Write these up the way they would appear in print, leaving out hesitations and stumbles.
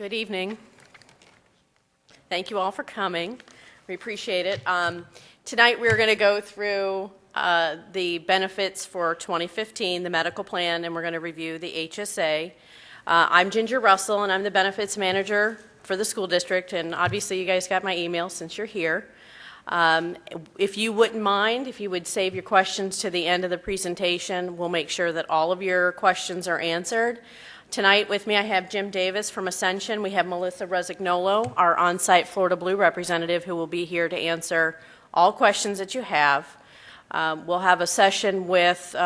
Good evening. Thank you all for coming. We appreciate it. Tonight we're going to go through the benefits for 2015, the medical plan, and we're going to review the HSA. I'm Ginger Russell, and I'm the benefits manager for the school district, and obviously you guys got my email since you're here. If you wouldn't mind, if you would save your questions to the end of the presentation, we'll make sure that all of your questions are answered. Tonight with me I have Jim Davis from Ascension. We have Melissa Resignolo, our on-site Florida Blue representative, who will be here to answer all questions that you have. We'll have a session with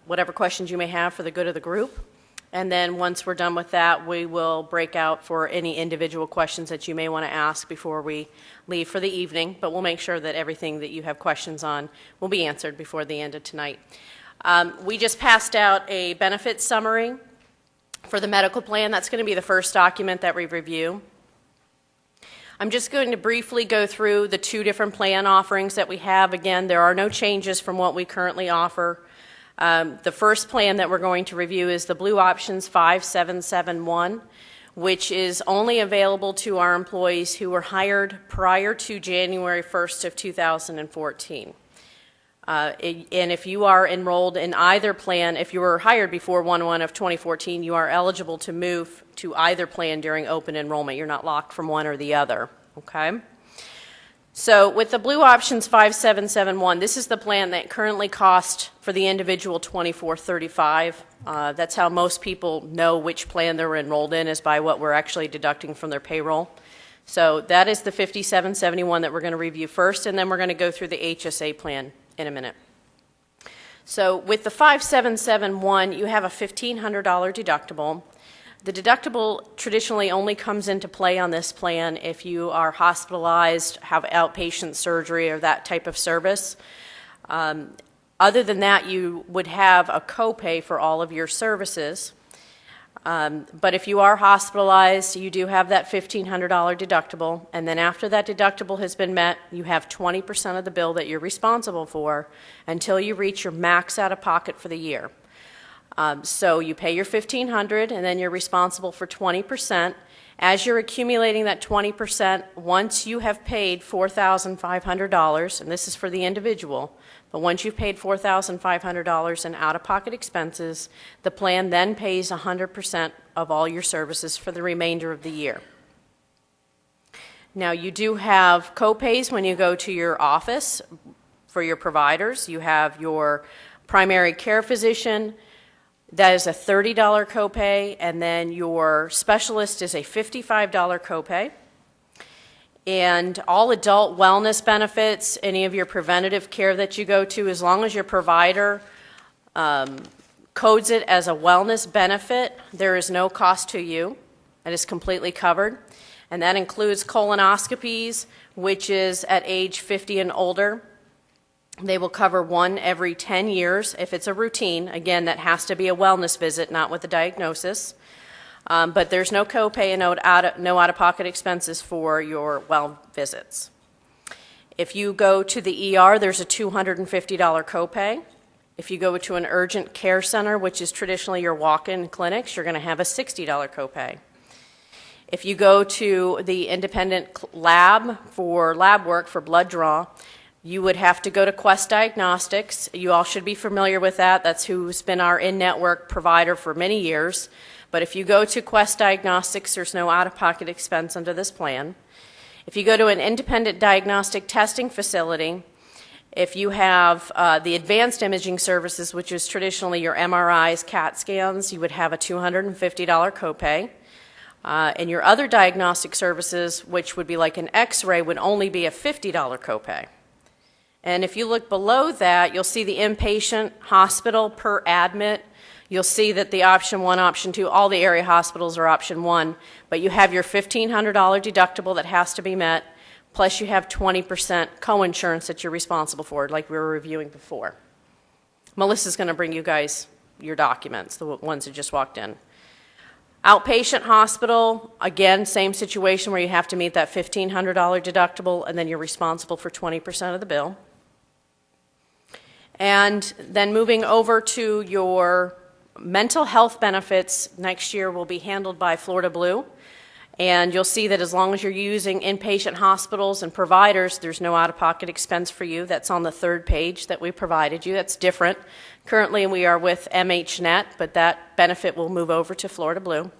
whatever questions you may have for the good of the group. And then once we're done with that, we will break out for any individual questions that you may want to ask before we leave for the evening. But we'll make sure that everything that you have questions on will be answered before the end of tonight. We just passed out a benefits summary for the medical plan. That's going to be the first document that we review. I'm just going to briefly go through the two different plan offerings that we have. Again, there are no changes from what we currently offer. The first plan that we're going to review is the Blue Options 5771, which is only available to our employees who were hired prior to January 1st of 2014. And if you are enrolled in either plan, if you were hired before 1/1 of 2014, you are eligible to move to either plan during open enrollment. You're not locked from one or the other, okay? So with the Blue Options 5771, this is the plan that currently costs for the individual $24.35. That's how most people know which plan they're enrolled in, is by what we're actually deducting from their payroll. So that is the 5771 that we're going to review first, and then we're going to go through the HSA plan in a minute. So with the 5771, you have a $1,500 deductible. The deductible traditionally only comes into play on this plan if you are hospitalized, have outpatient surgery, or that type of service. Other than that, you would have a copay for all of your services. But if you are hospitalized, you do have that $1,500 deductible, and then after that deductible has been met, you have 20% of the bill that you're responsible for until you reach your max out-of-pocket for the year. So you pay your $1,500, and then you're responsible for 20%. As you're accumulating that 20%, once you have paid $4,500, and this is for the individual, but once you've paid $4,500 in out-of-pocket expenses, the plan then pays 100% of all your services for the remainder of the year. Now, you do have copays when you go to your office for your providers. You have your primary care physician. That is a $30 copay, and then your specialist is a $55 copay. And all adult wellness benefits, any of your preventative care that you go to, as long as your provider codes it as a wellness benefit, there is no cost to you. It is completely covered. And that includes colonoscopies, which is at age 50 and older. They will cover one every 10 years if it's a routine. Again, that has to be a wellness visit, not with a diagnosis. But there's no copay and no out-of-pocket expenses for your well visits. If you go to the ER, there's a $250 copay. If you go to an urgent care center, which is traditionally your walk-in clinics, you're going to have a $60 copay. If you go to the independent lab for lab work for blood draw, you would have to go to Quest Diagnostics. You all should be familiar with that. That's who's been our in-network provider for many years. But if you go to Quest Diagnostics, there's no out-of-pocket expense under this plan. If you go to an independent diagnostic testing facility, if you have the advanced imaging services, which is traditionally your MRIs, CAT scans, you would have a $250 copay. And your other diagnostic services, which would be like an X-ray, would only be a $50 copay. And if you look below that, you'll see the inpatient hospital per admit. You'll see that the option 1, option 2, all the area hospitals are option 1, but you have your $1,500 deductible that has to be met, plus you have 20% coinsurance that you're responsible for, like we were reviewing before. Melissa's going to bring you guys your documents, the ones that just walked in. Outpatient hospital, again, same situation where you have to meet that $1,500 deductible, and then you're responsible for 20% of the bill. And then moving over to your mental health benefits next year will be handled by Florida Blue. And you'll see that as long as you're using inpatient hospitals and providers, there's no out-of-pocket expense for you. That's on the third page that we provided you. That's different. Currently, we are with MHNet, but that benefit will move over to Florida Blue.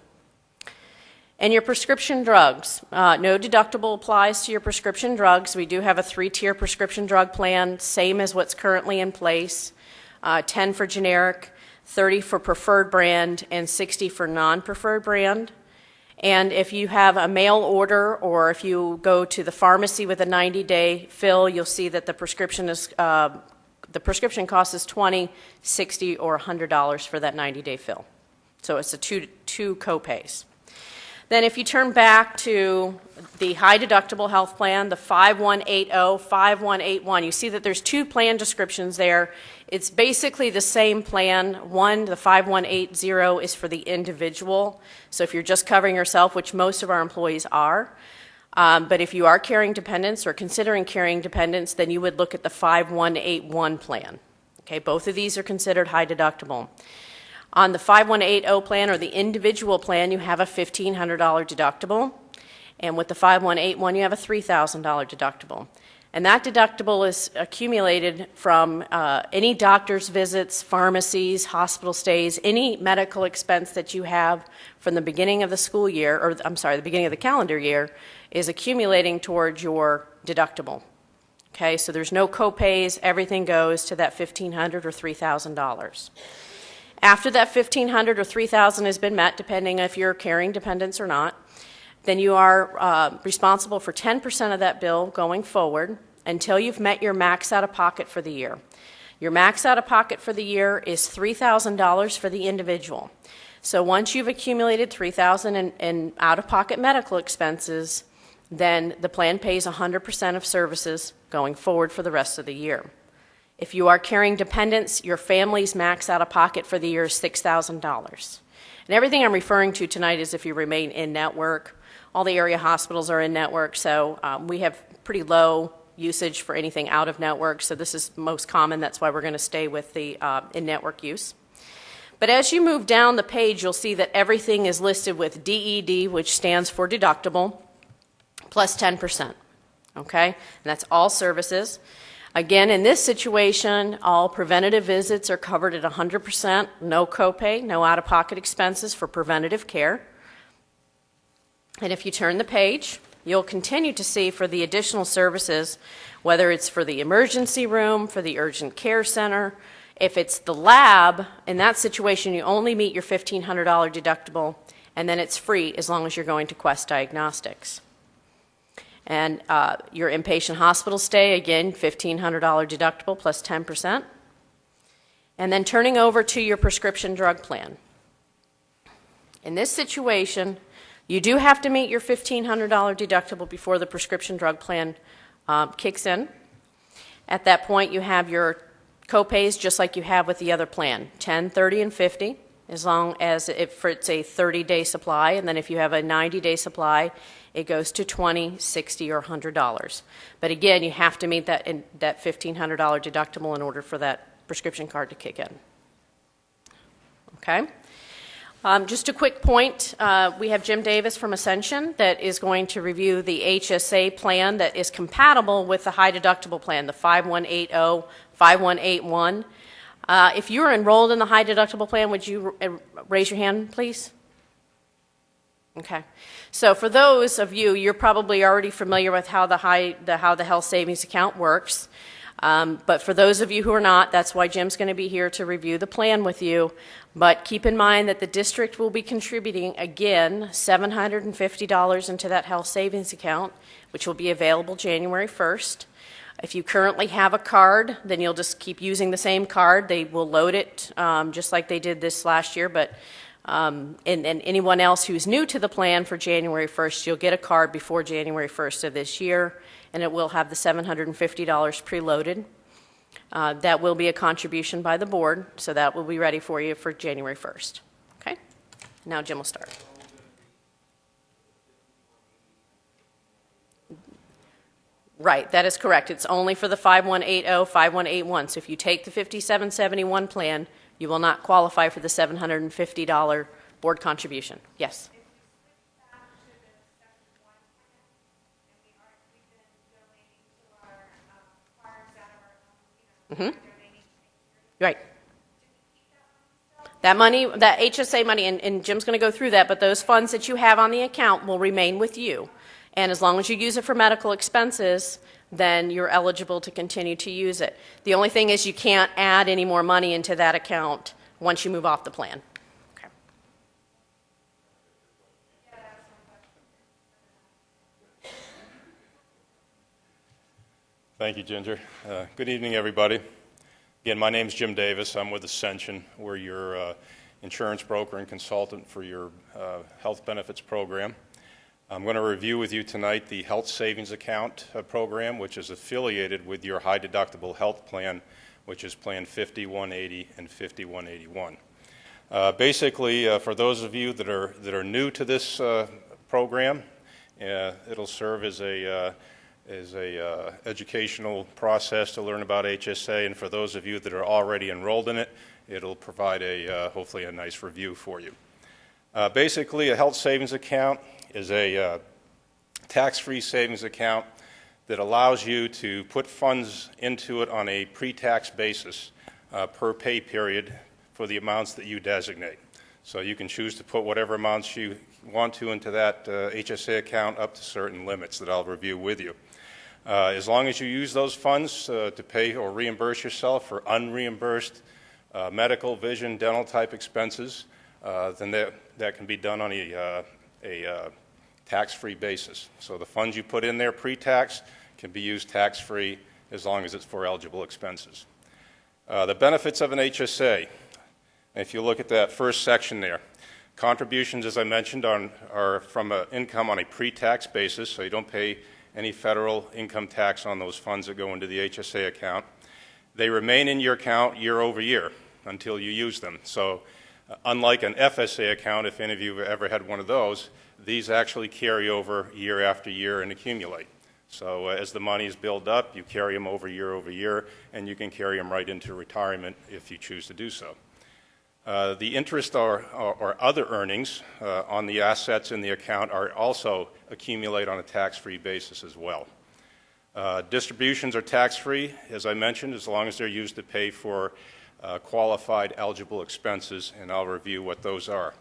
And your prescription drugs. No deductible applies to your prescription drugs. We do have a 3-tier prescription drug plan, same as what's currently in place. 10 for generic, 30 for preferred brand, and 60 for non-preferred brand. And if you have a mail order or if you go to the pharmacy with a 90-day fill, you'll see that the prescription cost is $20, $60, or $100 for that 90-day fill. So it's a two co-pays. Then if you turn back to the high deductible health plan, the 5180, 5181, you see that there's 2 plan descriptions there. It's basically the same plan. One, the 5180, is for the individual. So if you're just covering yourself, which most of our employees are, but if you are carrying dependents or considering carrying dependents, then you would look at the 5181 plan. Okay, both of these are considered high deductible. On the 5180 plan or the individual plan, you have a $1,500 deductible. And with the 5181, you have a $3,000 deductible. And that deductible is accumulated from any doctor's visits, pharmacies, hospital stays, any medical expense that you have from the beginning of the school year, or I'm sorry, the beginning of the calendar year, is accumulating towards your deductible. Okay, so there's no co-pays, everything goes to that $1,500 or $3,000. After that $1,500 or $3,000 has been met, depending if you're carrying dependents or not, then you are responsible for 10% of that bill going forward until you've met your max out-of-pocket for the year. Your max out-of-pocket for the year is $3,000 for the individual. So once you've accumulated $3,000 in out-of-pocket medical expenses, then the plan pays 100% of services going forward for the rest of the year. If you are carrying dependents, your family's max out-of-pocket for the year is $6,000. And everything I'm referring to tonight is if you remain in network. All the area hospitals are in network, so we have pretty low usage for anything out of network, so this is most common. That's why we're going to stay with the in-network use. But as you move down the page, you'll see that everything is listed with DED, which stands for deductible, plus 10%. Okay? And that's all services. Again, in this situation, all preventative visits are covered at 100%, no copay, no out-of-pocket expenses for preventative care. And if you turn the page, you'll continue to see for the additional services, whether it's for the emergency room, for the urgent care center, if it's the lab, in that situation you only meet your $1,500 deductible, and then it's free as long as you're going to Quest Diagnostics. And your inpatient hospital stay, again, $1,500 deductible plus 10%. And then turning over to your prescription drug plan. In this situation, you do have to meet your $1,500 deductible before the prescription drug plan kicks in. At that point, you have your copays just like you have with the other plan, 10, 30, and 50, as long as it's a 30-day supply. And then if you have a 90-day supply, it goes to $20, $60, or $100. But again, you have to meet that $1,500 deductible in order for that prescription card to kick in. Okay? Just a quick point, we have Jim Davis from Ascension that is going to review the HSA plan that is compatible with the high deductible plan, the 5180, 5181. If you're enrolled in the high deductible plan, would you raise your hand, please? Okay. So for those of you, you're probably already familiar with how the health savings account works. But for those of you who are not, that's why Jim's going to be here to review the plan with you. But keep in mind that the district will be contributing, again, $750 into that health savings account, which will be available January 1st. If you currently have a card, then you'll just keep using the same card. They will load it just like they did this last year. But and anyone else who's new to the plan for January 1st, you'll get a card before January 1st of this year, and it will have the $750 preloaded. That will be a contribution by the board, so that will be ready for you for January 1st. Okay? Now Jim will start. Right, that is correct. It's only for the 5180, 5181. So if you take the 5771 plan, you will not qualify for the $750 board contribution. Yes? Right. That money, that HSA money, and Jim's going to go through that, but those funds that you have on the account will remain with you. And as long as you use it for medical expenses, then you're eligible to continue to use it. The only thing is you can't add any more money into that account once you move off the plan. Okay. Thank you, Ginger. Good evening, everybody. Again, my name is Jim Davis. I'm with Ascension. We're your insurance broker and consultant for your health benefits program. I'm going to review with you tonight the health savings account program, which is affiliated with your high deductible health plan, which is Plan 5180 and 5181. Basically, for those of you that are new to this program, it'll serve as a educational process to learn about HSA, and for those of you that are already enrolled in it, it'll provide hopefully a nice review for you. Basically, a health savings account is a tax-free savings account that allows you to put funds into it on a pre-tax basis per pay period for the amounts that you designate. So you can choose to put whatever amounts you want to into that HSA account up to certain limits that I'll review with you. As long as you use those funds to pay or reimburse yourself for unreimbursed medical, vision, dental type expenses, then that can be done on a tax-free basis. So the funds you put in there pre-tax can be used tax-free as long as it's for eligible expenses. The benefits of an HSA, if you look at that first section there, contributions, as I mentioned, are from income on a pre-tax basis, so you don't pay any federal income tax on those funds that go into the HSA account. They remain in your account year over year until you use them. So unlike an FSA account, if any of you have ever had one of those, these actually carry over year after year and accumulate. So as the money is built up, you carry them over year, and you can carry them right into retirement if you choose to do so. The interest or other earnings on the assets in the account are also accumulate on a tax-free basis as well. Distributions are tax-free, as I mentioned, as long as they're used to pay for qualified eligible expenses, and I'll review what those are.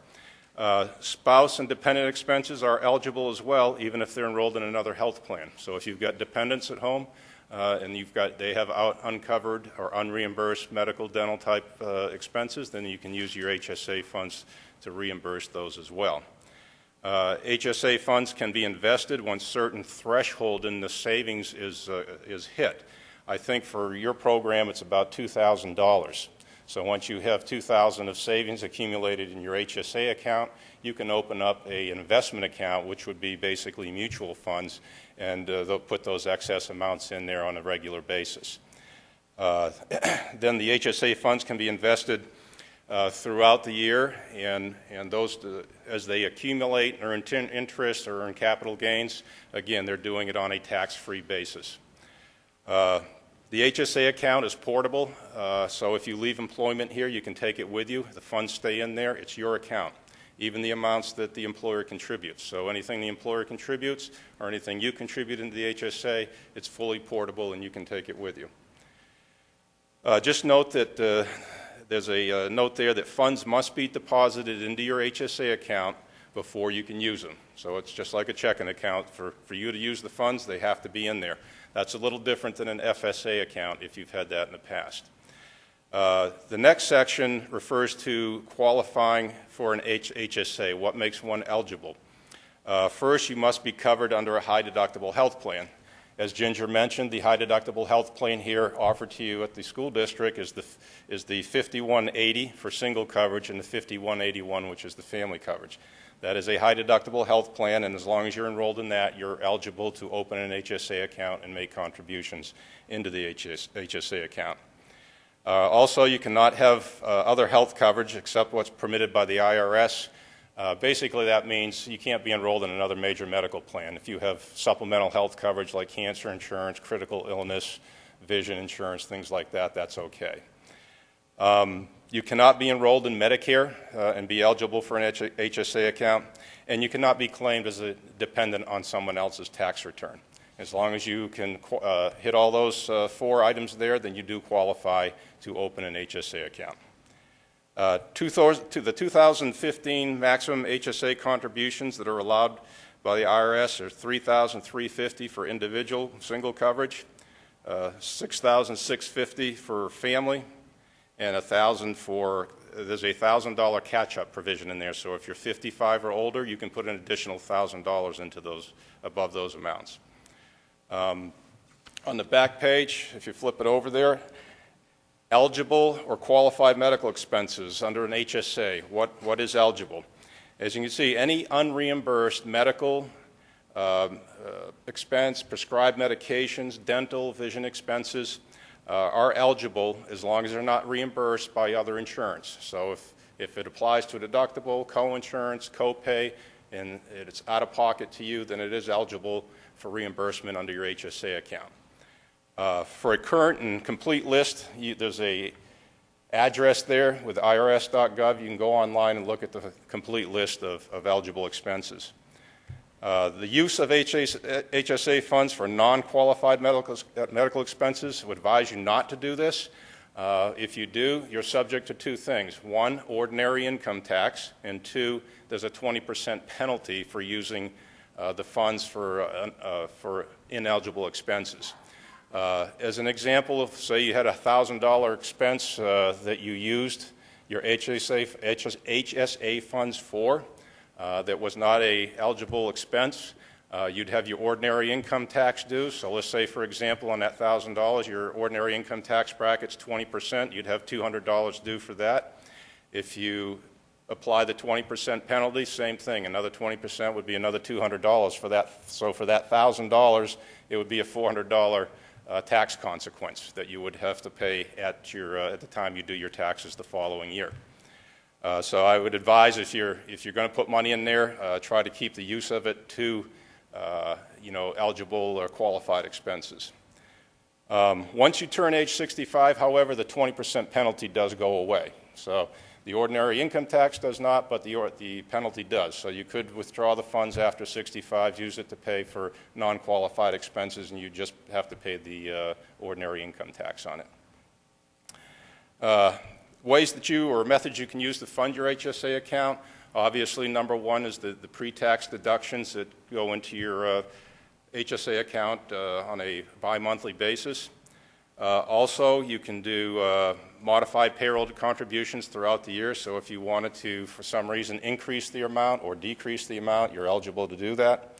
Spouse and dependent expenses are eligible as well, even if they're enrolled in another health plan. So if you've got dependents at home and they have uncovered or unreimbursed medical, dental type expenses, then you can use your HSA funds to reimburse those as well. HSA funds can be invested once certain threshold in the savings is hit. I think for your program it's about $2,000. So once you have $2,000 of savings accumulated in your HSA account, you can open up an investment account, which would be basically mutual funds, and they'll put those excess amounts in there on a regular basis. Then the HSA funds can be invested throughout the year, and those, as they accumulate and earn interest or earn capital gains, again, they're doing it on a tax-free basis. The HSA account is portable, so if you leave employment here, you can take it with you. The funds stay in there. It's your account, even the amounts that the employer contributes. So anything the employer contributes or anything you contribute into the HSA, it's fully portable and you can take it with you. Just note that there's a note there that funds must be deposited into your HSA account before you can use them. So it's just like a checking account. For you to use the funds, they have to be in there. That's a little different than an FSA account if you've had that in the past. The next section refers to qualifying for an HSA, what makes one eligible. First, you must be covered under a high deductible health plan. As Ginger mentioned, the high deductible health plan here offered to you at the school district is the 5180 for single coverage and the 5181, which is the family coverage. That is a high deductible health plan, and as long as you're enrolled in that, you're eligible to open an HSA account and make contributions into the HSA account. Also, you cannot have other health coverage except what's permitted by the IRS. Basically, that means you can't be enrolled in another major medical plan. If you have supplemental health coverage like cancer insurance, critical illness, vision insurance, things like that, that's okay. You cannot be enrolled in Medicare and be eligible for an HSA account, and you cannot be claimed as a dependent on someone else's tax return. As long as you can hit all those 4 items there, then you do qualify to open an HSA account. To the 2015 maximum HSA contributions that are allowed by the IRS are $3,350 for individual single coverage, $6,650 for family, and $1,000 for, there's a $1,000 catch-up provision in there. So if you're 55 or older, you can put an additional $1,000 into those, above those amounts. On the back page, if you flip it over there, eligible or qualified medical expenses under an HSA. What is eligible? As you can see, any unreimbursed medical expense, prescribed medications, dental, vision expenses are eligible as long as they're not reimbursed by other insurance. So if it applies to a deductible, co-insurance, co-pay, and it's out of pocket to you, then it is eligible for reimbursement under your HSA account. For a current and complete list, there's a address there with irs.gov. You can go online and look at the complete list of eligible expenses. The use of HSA funds for non-qualified medical expenses, I would advise you not to do this. If you do, you're subject to 2 things. 1, ordinary income tax, and 2, there's a 20% penalty for using the funds for ineligible expenses. As an example, of, say you had a $1,000 expense that you used your HSA funds for that was not an eligible expense, you'd have your ordinary income tax due. So let's say, for example, on that $1,000, your ordinary income tax bracket's 20%. You'd have $200 due for that. If you apply the 20% penalty, same thing. Another 20% would be another $200 for that. So for that $1,000, it would be a $400 tax consequence that you would have to pay at the time you do your taxes the following year. So I would advise if you're going to put money in there, try to keep the use of it to eligible or qualified expenses. Once you turn age 65, however, the 20% penalty does go away. So the ordinary income tax does not, but the penalty does. So you could withdraw the funds after 65, use it to pay for non-qualified expenses, and you just have to pay the ordinary income tax on it. Ways that or methods you can use to fund your HSA account. Obviously, number 1 is the pre-tax deductions that go into your HSA account on a bi-monthly basis. Also, you can do modified payroll contributions throughout the year. So if you wanted to, for some reason, increase the amount or decrease the amount, you're eligible to do that.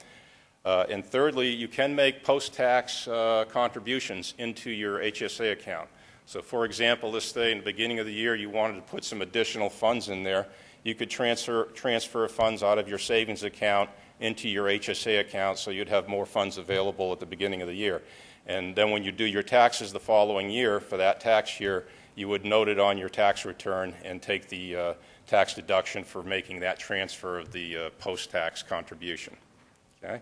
And thirdly, you can make post-tax contributions into your HSA account. So for example, let's say in the beginning of the year you wanted to put some additional funds in there. You could transfer funds out of your savings account into your HSA account, so you'd have more funds available at the beginning of the year. And then when you do your taxes the following year, for that tax year, you would note it on your tax return and take the tax deduction for making that transfer of the post-tax contribution. Okay?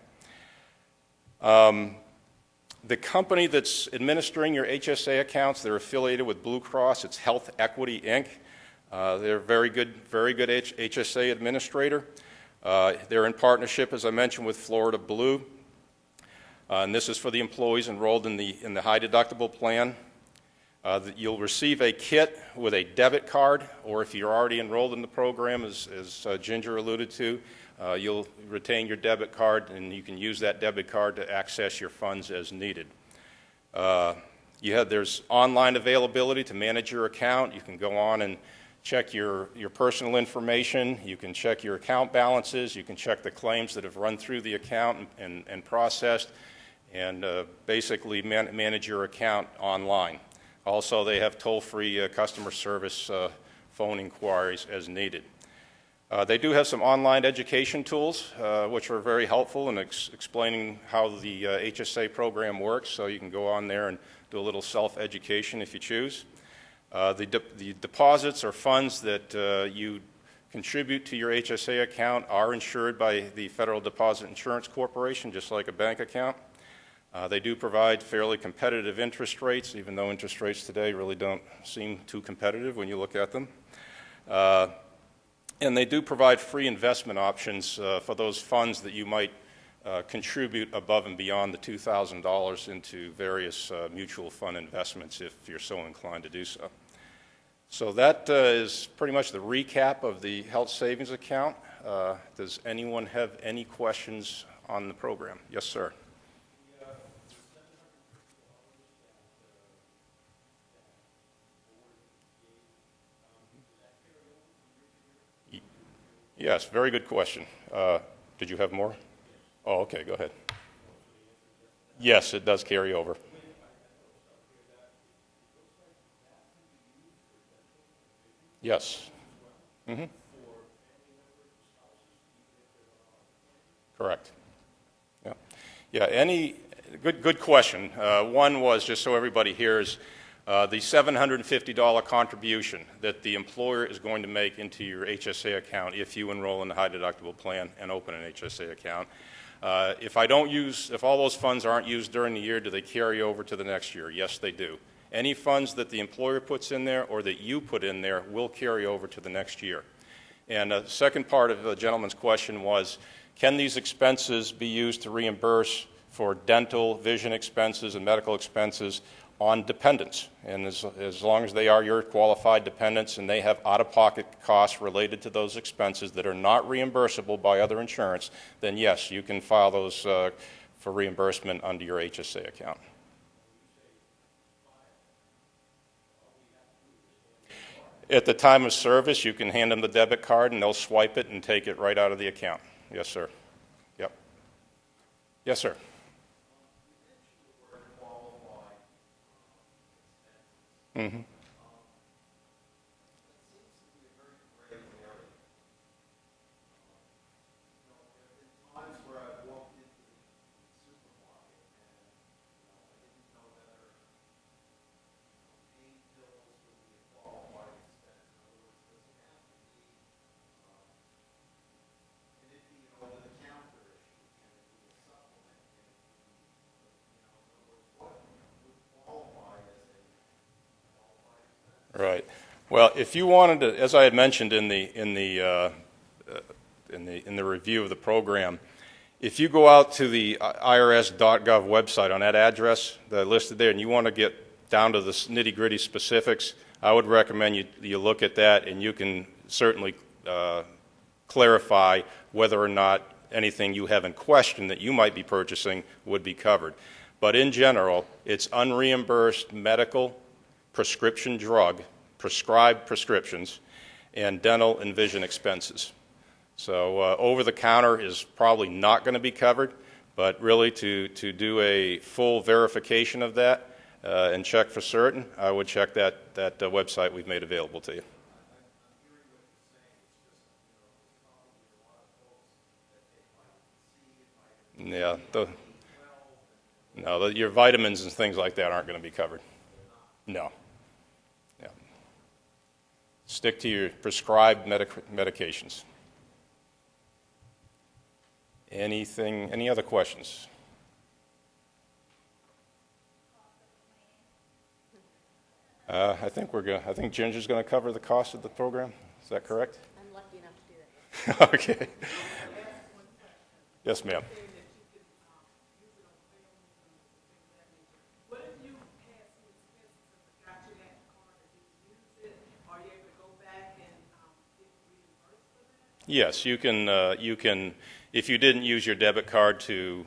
The company that's administering your HSA accounts, they're affiliated with Blue Cross. It's Health Equity, Inc. They're a very good HSA administrator. They're in partnership, as I mentioned, with Florida Blue. And this is for the employees enrolled in the high deductible plan. You'll receive a kit with a debit card, or if you're already enrolled in the program, as Ginger alluded to, you'll retain your debit card, and you can use that debit card to access your funds as needed. There's online availability to manage your account. You can go on and check your personal information. You can check your account balances. You can check the claims that have run through the account and processed, and basically manage your account online. Also, they have toll-free customer service phone inquiries as needed. They do have some online education tools, which are very helpful in explaining how the HSA program works, so you can go on there and do a little self-education if you choose. The deposits or funds that you contribute to your HSA account are insured by the Federal Deposit Insurance Corporation, just like a bank account. They do provide fairly competitive interest rates, even though interest rates today really don't seem too competitive when you look at them. And they do provide free investment options for those funds that you might contribute above and beyond the $2,000 into various mutual fund investments if you're so inclined to do so. So that is pretty much the recap of the health savings account. Does anyone have any questions on the program? Yes, sir. Yes, very good question. Did you have more? Oh, okay, go ahead. Yes, it does carry over. Yes. Mm-hmm. Correct. Yeah. Yeah. Good question. One was, just so everybody hears, the $750 contribution that the employer is going to make into your HSA account if you enroll in the high deductible plan and open an HSA account. If all those funds aren't used during the year, do they carry over to the next year? Yes, they do. Any funds that the employer puts in there or that you put in there will carry over to the next year. And the second part of the gentleman's question was, can these expenses be used to reimburse for dental, vision expenses, and medical expenses on dependents? And as long as they are your qualified dependents and they have out-of-pocket costs related to those expenses that are not reimbursable by other insurance, then yes, you can file those for reimbursement under your HSA account. At the time of service, you can hand them the debit card and they'll swipe it and take it right out of the account. Yes, sir. Yep. Yes, sir. Mm-hmm. Right. Well, if you wanted to, as I had mentioned in the review of the program, if you go out to the irs.gov website on that address that's listed there, and you want to get down to the nitty-gritty specifics, I would recommend you look at that, and you can certainly clarify whether or not anything you have in question that you might be purchasing would be covered. But in general, it's unreimbursed medical, prescription drug, prescribed prescriptions, and dental and vision expenses. So over-the-counter is probably not going to be covered, but really to do a full verification of that and check for certain, I would check that website we've made available to you. Yeah, your vitamins and things like that aren't going to be covered. No. Yeah. Stick to your prescribed medications. Any other questions? I think Ginger's going to cover the cost of the program. Is that correct? I'm lucky enough to do that. Okay. Yes, ma'am. Yes, you can, if you didn't use your debit card to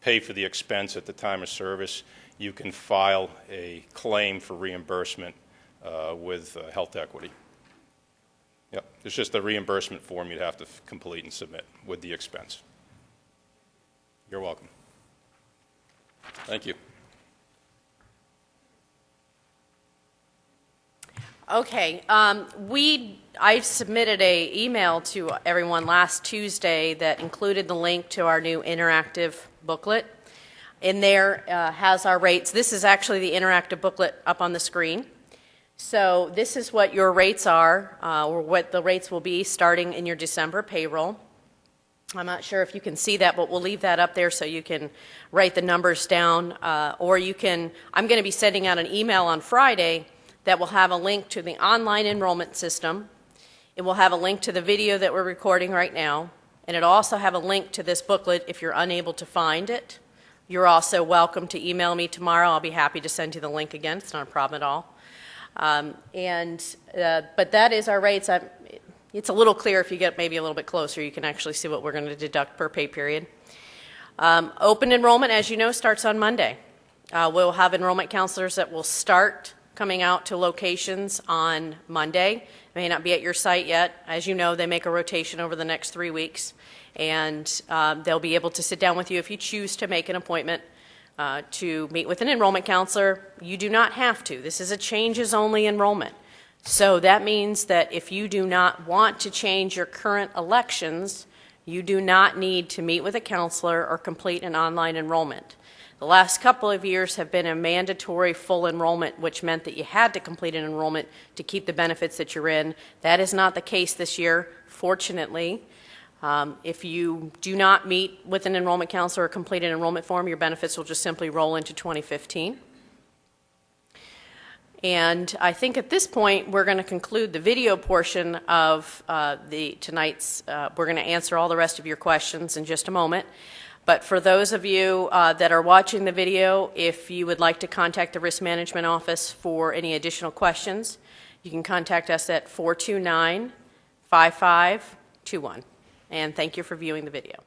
pay for the expense at the time of service, you can file a claim for reimbursement with Health Equity. Yep, it's just a reimbursement form you'd have to complete and submit with the expense. You're welcome. Thank you. Okay, I submitted an email to everyone last Tuesday that included the link to our new interactive booklet. In there has our rates. This is actually the interactive booklet up on the screen. So this is what your rates are, or what the rates will be starting in your December payroll. I'm not sure if you can see that, but we'll leave that up there so you can write the numbers down. Or you can, I'm going to be sending out an email on Friday that will have a link to the online enrollment system. It will have a link to the video that we're recording right now. and it'll also have a link to this booklet if you're unable to find it. You're also welcome to email me tomorrow. I'll be happy to send you the link again. It's not a problem at all. But that is our rates. It's a little clearer if you get maybe a little bit closer. You can actually see what we're going to deduct per pay period. Open enrollment, as you know, starts on Monday. We'll have enrollment counselors that will start coming out to locations on Monday. May not be at your site yet. As you know, they make a rotation over the next 3 weeks, and they'll be able to sit down with you if you choose to make an appointment to meet with an enrollment counselor. You do not have to. This is a changes-only enrollment. So that means that if you do not want to change your current elections, you do not need to meet with a counselor or complete an online enrollment. The last couple of years have been a mandatory full enrollment, which meant that you had to complete an enrollment to keep the benefits that you're in. That is not the case this year, fortunately. If you do not meet with an enrollment counselor or complete an enrollment form, your benefits will just simply roll into 2015. And I think at this point, we're going to conclude the video portion of tonight's. We're going to answer all the rest of your questions in just a moment. But for those of you that are watching the video, if you would like to contact the Risk Management Office for any additional questions, you can contact us at 429-5521. And thank you for viewing the video.